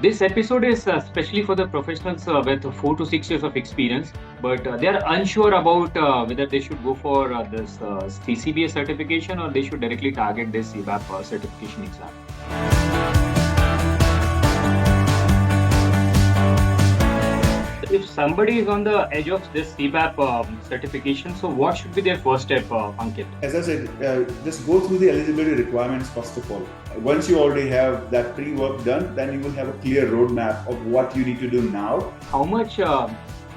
This episode is especially for the professionals with 4 to 6 years of experience, but they are unsure about whether they should go for this CCBA certification or they should directly target this CBAP certification exam. If somebody is on the edge of this CBAP certification, so what should be their first step, Ankit? As I said, just go through the eligibility requirements first of all. Once you already have that pre-work done, then you will have a clear roadmap of what you need to do now. How much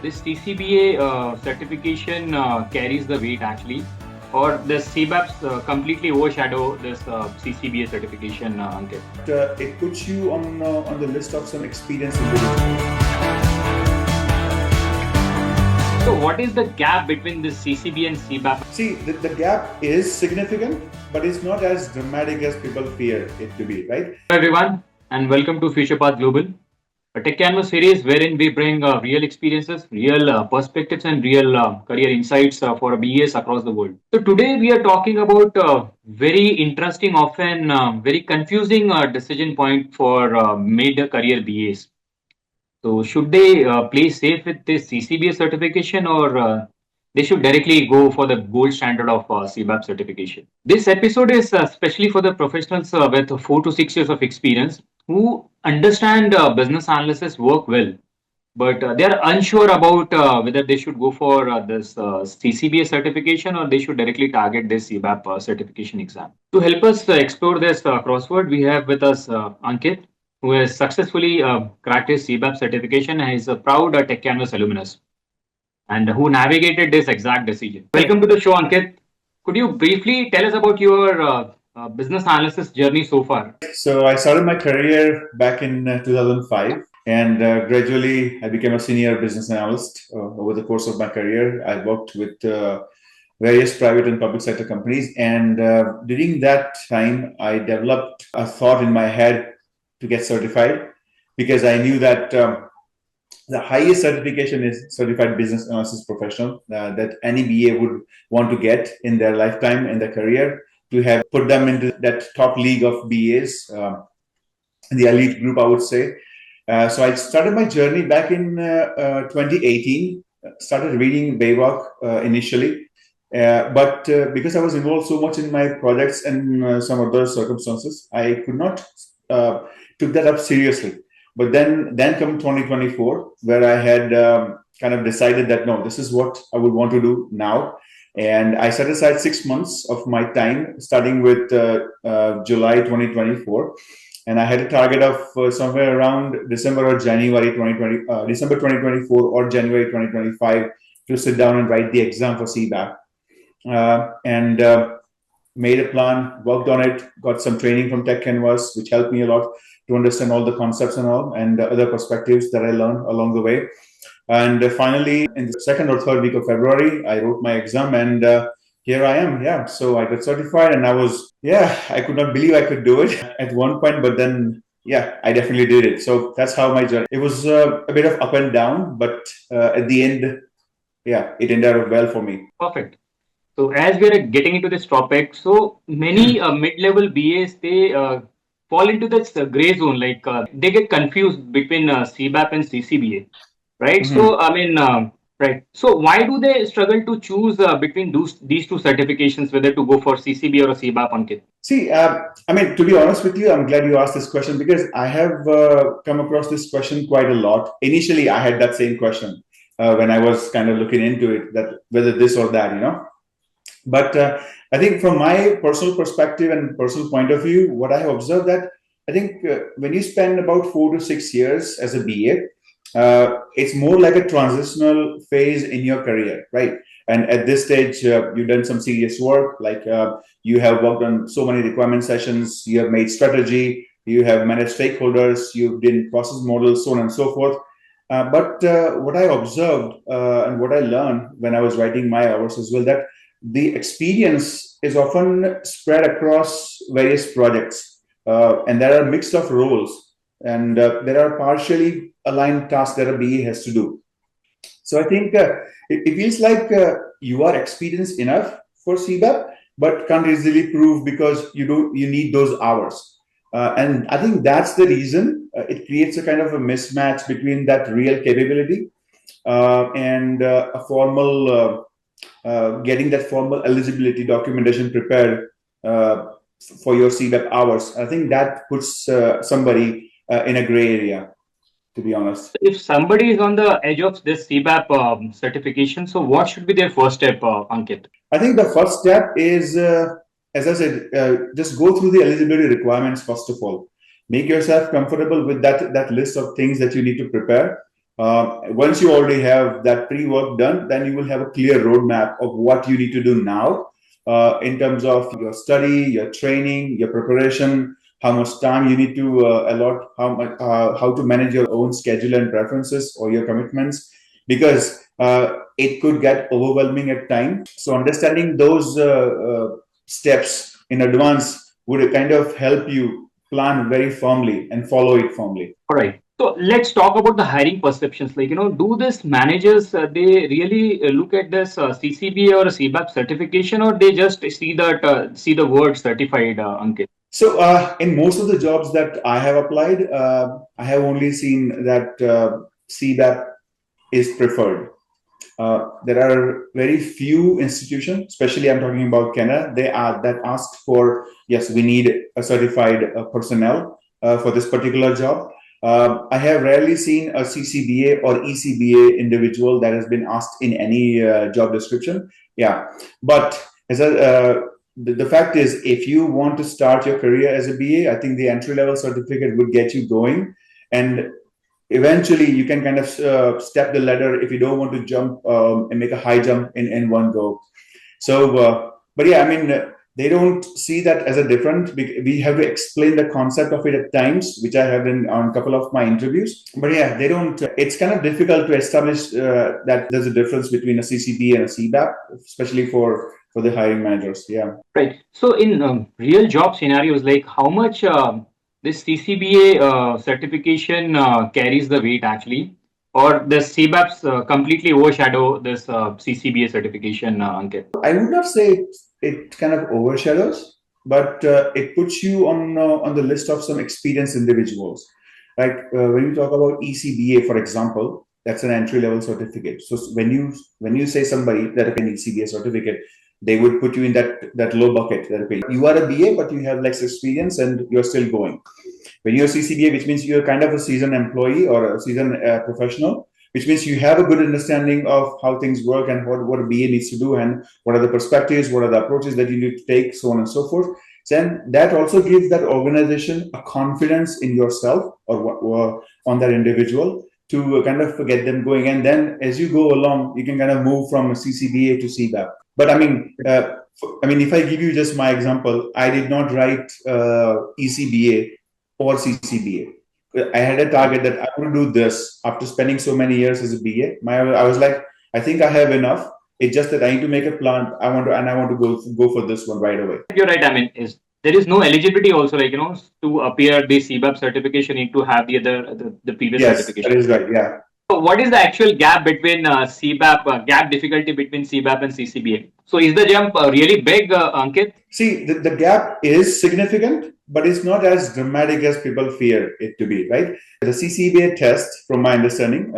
this CCBA certification carries the weight actually? Or does CBAP completely overshadow this CCBA certification, Ankit? It puts you on the list of some experienced individuals. So what is the gap between this CCBA and CBAP? See, the gap is significant, but it's not as dramatic as people fear it to be, right? Hello everyone, and welcome to FuturePath Global, a Techcanvass series wherein we bring real experiences, real perspectives, and real career insights for BAs across the world. So today we are talking about very interesting, often very confusing decision point for mid-career BAs. So should they play safe with this CCBA certification or they should directly go for the gold standard of CBAP certification? This episode is especially for the professionals with 4 to 6 years of experience who understand business analysts work well, but they are unsure about whether they should go for this CCBA certification or they should directly target this CBAP certification exam. To help us explore this crossword, we have with us Ankit, who has successfully cracked his CBAP certification and is a proud Techcanvass alumnus and who navigated this exact decision. Welcome to the show, Ankit. Could you briefly tell us about your business analysis journey so far? So I started my career back in 2005, and gradually I became a senior business analyst. Over the course of my career, I worked with various private and public sector companies, and during that time, I developed a thought in my head to get certified, because I knew that the highest certification is Certified Business Analyst Professional that any BA would want to get in their lifetime, in their career, to have put them into that top league of BAs, the elite group, I would say. So I started my journey back in 2018, started reading BAWAC initially. But because I was involved so much in my projects and some other circumstances, I could not took that up seriously. But then come 2024, where I had kind of decided that no, this is what I would want to do now. And I set aside 6 months of my time, starting with July 2024. And I had a target of somewhere around December or January 2020, December 2024 or January 2025 to sit down and write the exam for CBAP. And made a plan, worked on it, got some training from Techcanvass, which helped me a lot to understand all the concepts and all, and other perspectives that I learned along the way. And finally, in the second or third week of February, I wrote my exam, and here I am. Yeah, so I got certified, and I could not believe I could do it at one point, but then, yeah, I definitely did it. So that's how my journey. It was a bit of up and down, but at the end, yeah, it ended up well for me. Perfect. So as we are getting into this topic, so many mid-level BAs, they fall into this gray zone, like they get confused between CBAP and CCBA, right? Mhm. So I mean, right. So why do they struggle to choose between these two certifications, whether to go for CCBA or CBAP, Ankit? See, I mean, to be honest with you, I'm glad you asked this question, because I have come across this question quite a lot. Initially, I had that same question when I was kind of looking into it, that whether this or that, you know. But I think from my personal perspective and personal point of view, what I have observed that I think when you spend about 4 to 6 years as a BA, it's more like a transitional phase in your career, right? And at this stage, you've done some serious work, like you have worked on so many requirement sessions, you have made strategy, you have managed stakeholders, you've done process models, so on and so forth. But what I observed and what I learned when I was writing my hours as well, that the experience is often spread across various projects, and there are mixed of roles, and there are partially aligned tasks that a BA has to do. So I think it feels like you are experienced enough for CBAP, but can't easily prove because you need those hours. And I think that's the reason it creates a kind of a mismatch between that real capability and a formal getting that formal eligibility documentation prepared uh, for your CBAP hours. I think that puts somebody in a gray area, to be honest. If somebody is on the edge of this CBAP certification, so what should be their first step, Ankit? I think the first step is, as I said, just go through the eligibility requirements first of all. Make yourself comfortable with that list of things that you need to prepare. Once you already have that pre-work done, then you will have a clear roadmap of what you need to do now in terms of your study, your training, your preparation, how much time you need to allot, how to manage your own schedule and preferences or your commitments, because it could get overwhelming at times. So understanding those steps in advance would kind of help you plan very firmly and follow it firmly. All right. So let's talk about the hiring perceptions. Like, do this managers, they really look at this CCBA or CBAP certification, or they just see the word certified, Ankit? So in most of the jobs that I have applied, I have only seen that CBAP is preferred. There are very few institutions, especially I'm talking about Canada, that ask for, yes, we need a certified personnel for this particular job. I have rarely seen a CCBA or ECBA individual that has been asked in any job description. Yeah, but the fact is, if you want to start your career as a BA, I think the entry level certificate would get you going, and eventually you can kind of step the ladder if you don't want to jump and make a high jump in one go. So but yeah, I mean, they don't see that as a different. We have to explain the concept of it at times, which I have done on a couple of my interviews. But yeah, they don't. It's kind of difficult to establish that there's a difference between a CCP and a CBAP, especially for the hiring managers. Yeah. Right. So in real job scenarios, like how much this CCBA certification carries the weight actually, or the CBAPs completely overshadow this CCBA certification, Ankit? I would not say it kind of overshadows, but it puts you on the list of some experienced individuals. Like when you talk about ECBA, for example, that's an entry level certificate. So when you say somebody that an ECBA certificate, they would put you in that low bucket. That okay, you are a BA, but you have less experience and you're still going. When you're CCBA, which means you're kind of a seasoned employee or a seasoned professional, which means you have a good understanding of how things work and what a BA needs to do and what are the perspectives, what are the approaches that you need to take, so on and so forth. Then that also gives that organization a confidence in yourself or on that individual to kind of get them going. And then as you go along, you can kind of move from CCBA to CBAP. But I mean, if I give you just my example, I did not write ECBA or CCBA. I had a target that I want to do this after spending so many years as a BA. I was like, I think I have enough. It's just that I need to make a plan. I want to go for this one right away. You're right. I mean, there is no eligibility also, like to appear the CBAP certification, you need to have the previous Yes, certification. that is right. Yeah. So what is the actual gap between CBAP, gap difficulty between CBAP and CCBA? So is the jump really big, Ankit? See, the gap is significant, but it's not as dramatic as people fear it to be, right? The CCBA test, from my understanding,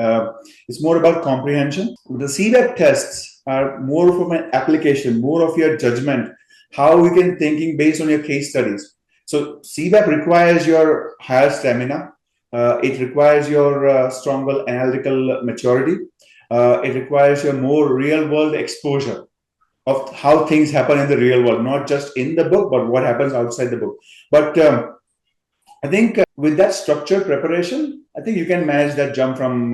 is more about comprehension. The CBAP tests are more of an application, more of your judgment, how you can thinking based on your case studies. So CBAP requires your higher stamina. It requires your stronger analytical maturity. It requires your more real world exposure of how things happen in the real world, not just in the book, but what happens outside the book. But I think with that structured preparation, I think you can manage that jump from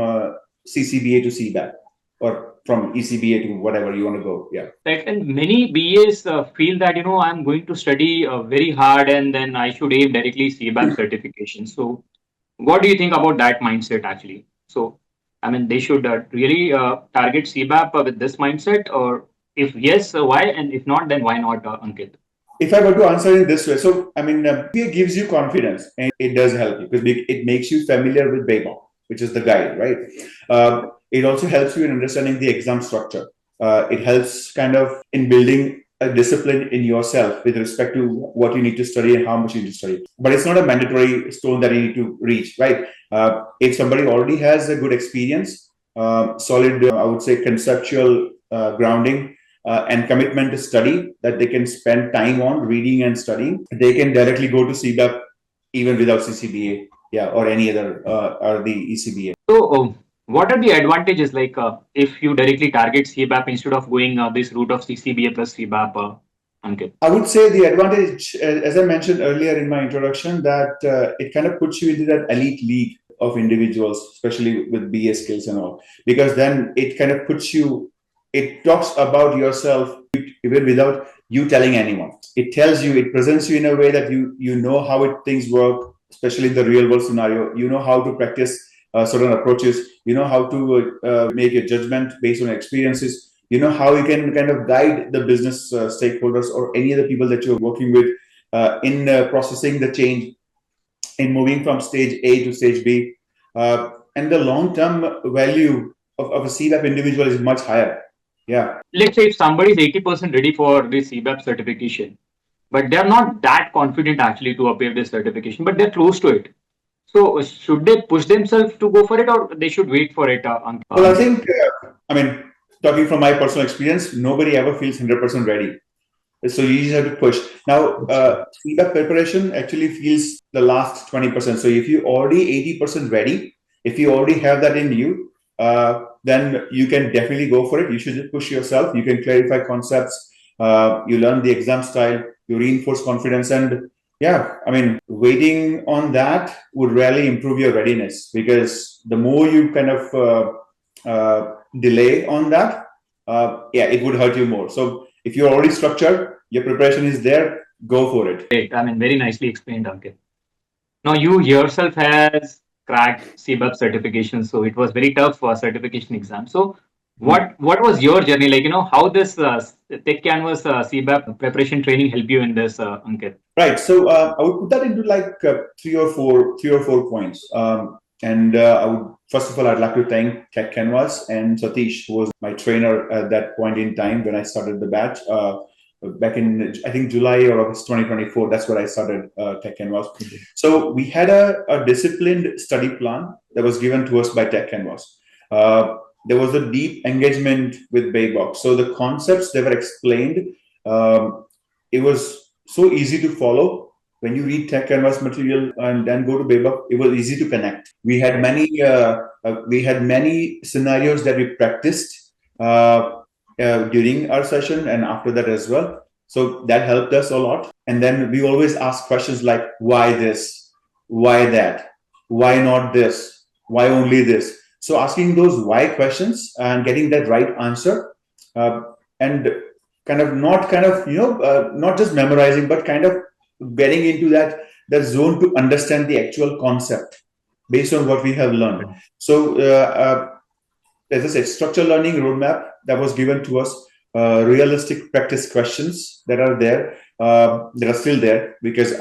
CCBA to CBAP or from ECBA to whatever you want to go. Yeah. Right. And many BAs feel that, I'm going to study very hard and then I should aim directly CBAP certification. So what do you think about that mindset actually? So, I mean, they should really target CBAP with this mindset, or if yes, why? And if not, then why not, Ankit? If I were to answer it this way, so I mean, it gives you confidence and it does help you because it makes you familiar with BEMA, which is the guide, right? It also helps you in understanding the exam structure. It helps kind of in building a discipline in yourself with respect to what you need to study and how much you need to study. But it's not a mandatory stone that you need to reach, right? If somebody already has a good experience, solid, I would say, conceptual grounding, and commitment to study that they can spend time on reading and studying, they can directly go to CBAP even without CCBA, yeah, or any other, or the ECBA. So, what are the advantages like if you directly target CBAP instead of going this route of CCBA plus CBAP, Ankit? I would say the advantage, as I mentioned earlier in my introduction, that it kind of puts you into that elite league of individuals, especially with BA skills and all, because then it kind of puts you, it talks about yourself even without you telling anyone. It tells you, it presents you in a way that you know how things work, especially in the real world scenario. You know how to practice certain approaches. You know how to make a judgment based on experiences. You know how you can kind of guide the business stakeholders or any other people that you're working with in processing the change, in moving from stage A to stage B. And the long-term value of a CBAP individual is much higher. Yeah. Let's say if somebody is 80% ready for this CBAP certification, but they're not that confident actually to appear this certification, but they're close to it. So should they push themselves to go for it, or they should wait for it? Well, I think, I mean, talking from my personal experience, nobody ever feels 100% ready. So you just have to push. Now, CBAP preparation actually feels the last 20%. So if you're already 80% ready, if you already have that in you, then you can definitely go for it. You should just push yourself. You can clarify concepts. You learn the exam style. You reinforce confidence. And yeah, I mean, waiting on that would really improve your readiness, because the more you kind of delay on that, yeah, it would hurt you more. So if you're already structured, your preparation is there, go for it. Great. I mean, very nicely explained, Ankit. Now, you yourself has cracked CBAP certification, so it was very tough certification exam. So, what was your journey like? How this Techcanvass CBAP preparation training help you in this, Ankit? Right. So I would put that into like three or four points. And I would, first of all, I'd like to thank Techcanvass and Satish, who was my trainer at that point in time when I started the batch. Back in, I think, July or August 2024, that's where I started Techcanvass. So we had a disciplined study plan that was given to us by Techcanvass. There was a deep engagement with Baybox. So the concepts that were explained, it was so easy to follow. When you read Techcanvass material and then go to Baybox, it was easy to connect. We had many scenarios that we practiced during our session and after that as well. So that helped us a lot. And then we always ask questions like, why this? Why that? Why not this? Why only this? So asking those why questions and getting that right answer, and not just memorizing, but kind of getting into that zone to understand the actual concept based on what we have learned. So as I said, structured learning roadmap that was given to us, realistic practice questions that are there, that are still there, because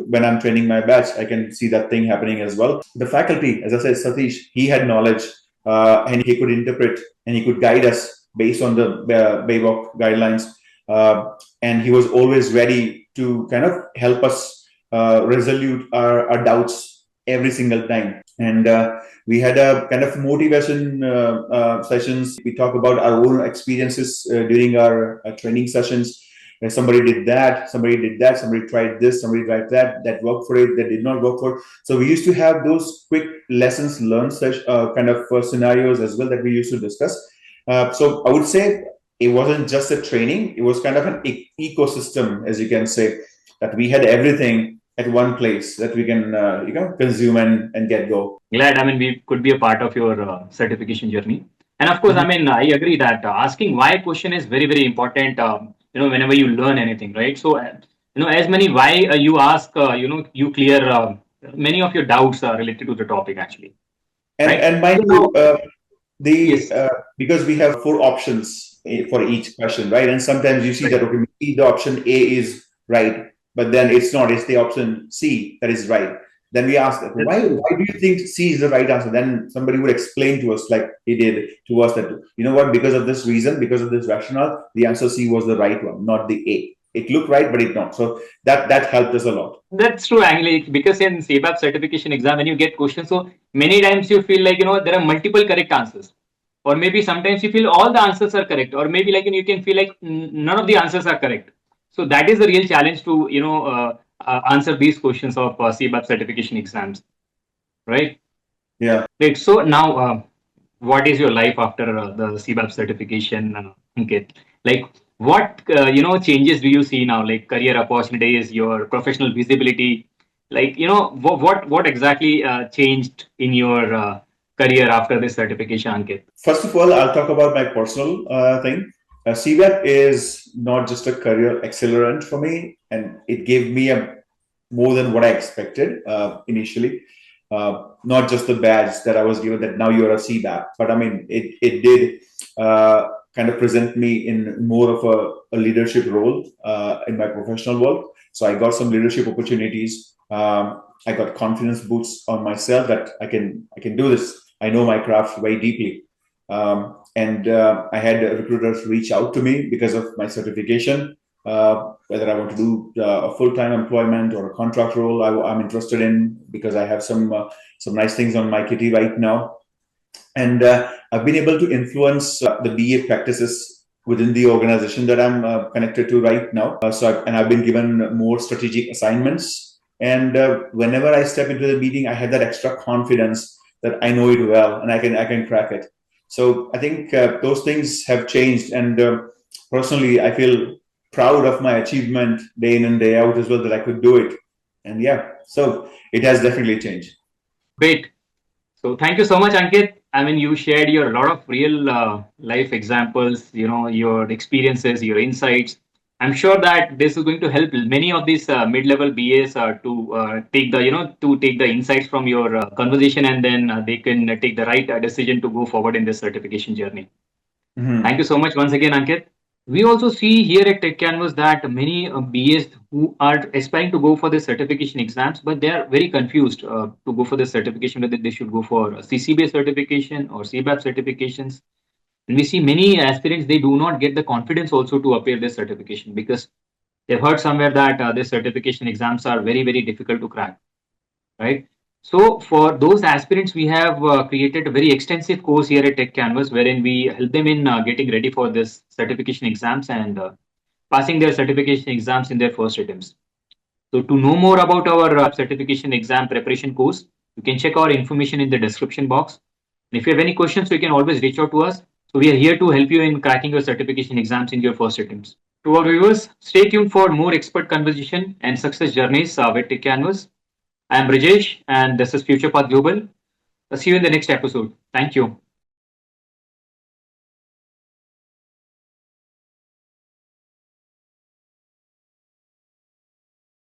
when I'm training my batch, I can see that thing happening as well. The faculty, as I said, Satish, he had knowledge, and he could interpret and he could guide us based on the Baybox guidelines. And he was always ready to kind of help us resolve our doubts every single time. And we had a kind of motivation sessions. We talk about our own experiences during our training sessions. Somebody did that, somebody tried this, somebody tried that worked for it, that did not work for it. So we used to have those quick lessons learned kind of scenarios as well that we used to discuss. So I would say it wasn't just a training, it was kind of an ecosystem, as you can say, that we had everything at one place that we can consume and get go. Glad, I mean, we could be a part of your certification journey. And of course, I mean, I agree that asking why question is very, very important, whenever you learn anything, right? So, as many why you ask, you clear many of your doubts related to the topic actually. And, right? and mind you, Yes. because we have 4 options for each question, right? And sometimes you see that, okay, maybe the option A is right, but then it's not, it's the option C that is right. Then we asked, why do you think C is the right answer? Then somebody would explain to us, like he did to us, that, you know what, because of this reason, because of this rationale, the answer C was the right one, not the A. It looked right, but it not. So that helped us a lot. That's true, actually, because in CBAP certification exam, when you get questions, so many times you feel like, there are multiple correct answers. Or maybe sometimes you feel all the answers are correct. Or maybe like you can feel like none of the answers are correct. So that is the real challenge to, answer these questions of CBAP certification exams. Right? Yeah. Right. So now, what is your life after the CBAP certification, Ankit? Like, what changes do you see now? Like career opportunities, your professional visibility. Like, what exactly changed in your career after this certification, Ankit? First of all, I'll talk about my personal thing. CBAP is not just a career accelerant for me, and it gave me more than what I expected initially. Not just the badge that I was given that now you're a CBAP, but I mean, it did kind of present me in more of a leadership role in my professional work. So I got some leadership opportunities. I got confidence boosts on myself that I can do this. I know my craft very deeply. And I had recruiters reach out to me because of my certification, whether I want to do a full-time employment or a contract role. I'm interested in, because I have some nice things on my kitty right now. And I've been able to influence the BA practices within the organization that I'm connected to right now. I've been given more strategic assignments. And whenever I step into the meeting, I have that extra confidence that I know it well and I can crack it. So I think those things have changed. And personally, I feel proud of my achievement day in and day out as well, that I could do it. And yeah, so it has definitely changed. Great. So thank you so much, Ankit. I mean, you shared your lot of real life examples, your experiences, your insights. I'm sure that this is going to help many of these mid-level BAs to take the insights from your conversation, and then they can take the right decision to go forward in this certification journey. Mm-hmm. Thank you so much once again, Ankit. We also see here at Techcanvass that many BAs who are aspiring to go for the certification exams, but they are very confused to go for the certification, whether they should go for a CCBA certification or CBAP certifications. And we see many aspirants, they do not get the confidence also to appear this certification, because they've heard somewhere that the certification exams are very, very difficult to crack, right? So for those aspirants, we have created a very extensive course here at Techcanvass, wherein we help them in getting ready for this certification exams and passing their certification exams in their first attempts. So to know more about our certification exam preparation course, you can check our information in the description box. And if you have any questions, you can always reach out to us. So we are here to help you in cracking your certification exams in your first attempts. To our viewers, stay tuned for more expert conversation and success journeys with Techcanvass. I am Brijesh, and this is FuturePath Global. See you in the next episode. Thank you.